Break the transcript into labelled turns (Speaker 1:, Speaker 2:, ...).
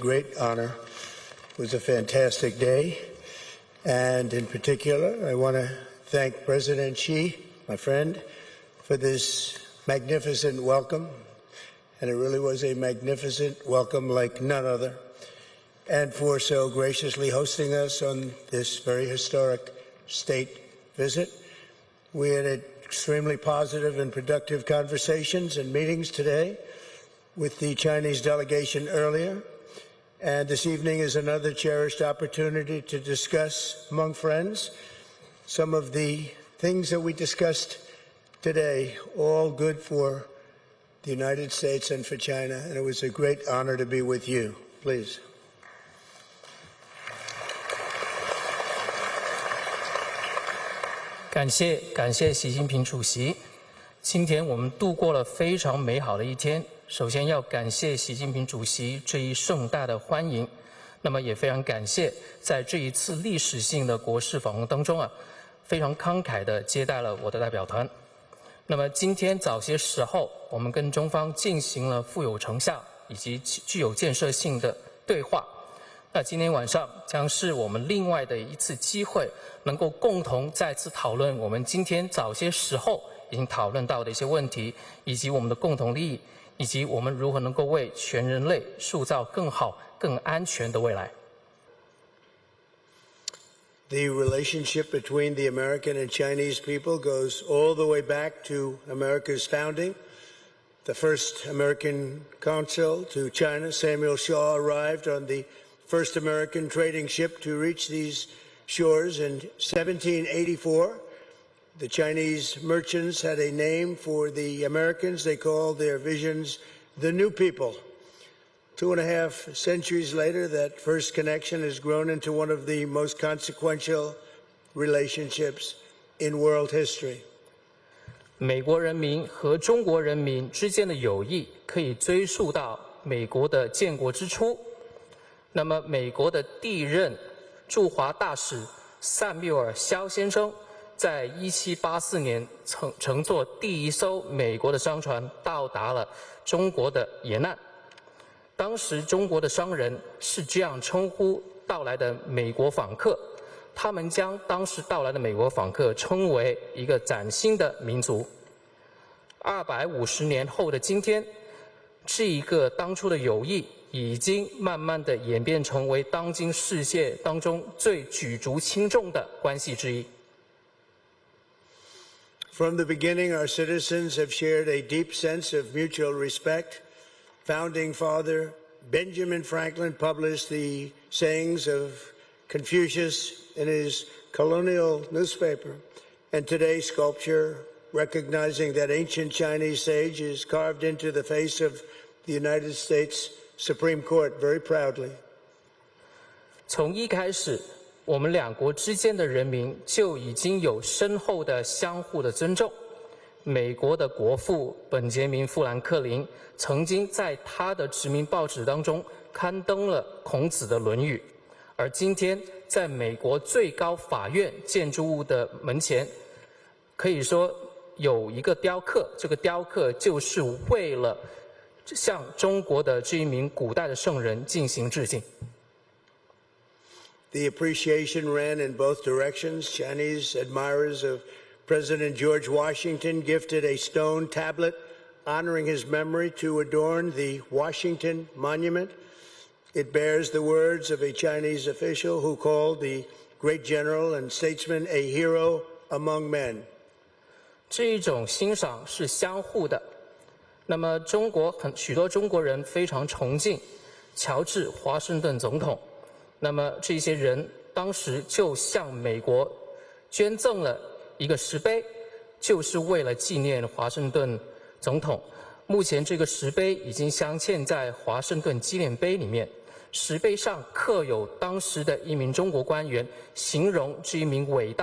Speaker 1: great honor. It was a fantastic day. And in particular, I want to thank President Xi, my friend, for this magnificent welcome. And it really was a magnificent welcome like none other. And for so graciously hosting us on this very historic state visit. We had extremely positive and productive conversations and meetings today with the Chinese delegation earlier. And this evening is another cherished opportunity to discuss among friends some of the things that we discussed today, all good for the United States and for China. And it was a great honor to be with you. Please.
Speaker 2: 感谢习近平主席。今天我们度过了非常美好的一天。首先要感谢习近平主席这一盛大的欢迎，那么也非常感谢在这一次历史性的国事访问当中非常慷慨地接待了我的代表团。那么今天早些时候，我们跟中方进行了富有成效以及具有建设性的对话。那今天晚上将是我们另外的一次机会，能够共同再次讨论我们今天早些时候已经讨论到的一些问题，以及我们的共同利益，以及我们如何能够为全人类塑造更好、更安全的未来。
Speaker 1: The relationship between the American and Chinese people goes all the way back to America's founding. The first American consul to China, Samuel Shaw, arrived on the first American trading ship to reach these shores in 1784. The Chinese merchants had a name for the Americans. They called their visions the New People. 2.5 centuries later, that first connection has grown into one of the most consequential relationships in world history.
Speaker 2: 美国人民和中国人民之间的友谊可以追溯到美国的建国之初。那么，美国的第一任驻华大使塞缪尔·肖先生，在1784年乘坐第一艘美国的商船到达了中国的沿岸。当时中国的商人是这样称呼到来的美国访客，他们将当时到来的美国访客称为一个崭新的民族。250年后的今天，这一个当初的友谊已经慢慢的演变成为当今世界当中最举足轻重的关系之一。
Speaker 1: From the beginning, our citizens have shared a deep sense of mutual respect. Founding Father Benjamin Franklin published the sayings of Confucius in his colonial newspaper, and today's sculpture, recognizing that ancient Chinese sage, is carved into the face of the United States Supreme Court very proudly.
Speaker 2: 从一开始，我们两国之间的人民就已经有深厚的相互的尊重。美国的国父本杰明·富兰克林曾经在他的殖民报纸当中刊登了孔子的《论语》，而今天在美国最高法院建筑物的门前，可以说有一个雕刻，这个雕刻就是为了向中国的这一名古代的圣人进行致敬。
Speaker 1: The appreciation ran in both directions. Chinese admirers of President George Washington gifted a stone tablet honoring his memory to adorn the Washington Monument. It bears the words of a Chinese official who called the great general and statesman a hero among men.
Speaker 2: 这一种欣赏是相互的。那么，许多中国人非常崇敬乔治·华盛顿总统。那么，这些人当时就向美国捐赠了一个石碑，就是为了纪念华盛顿总统。目前，这个石碑已经镶嵌在华盛顿纪念碑里面。石碑上刻有当时的一名中国官员形容这一名伟大的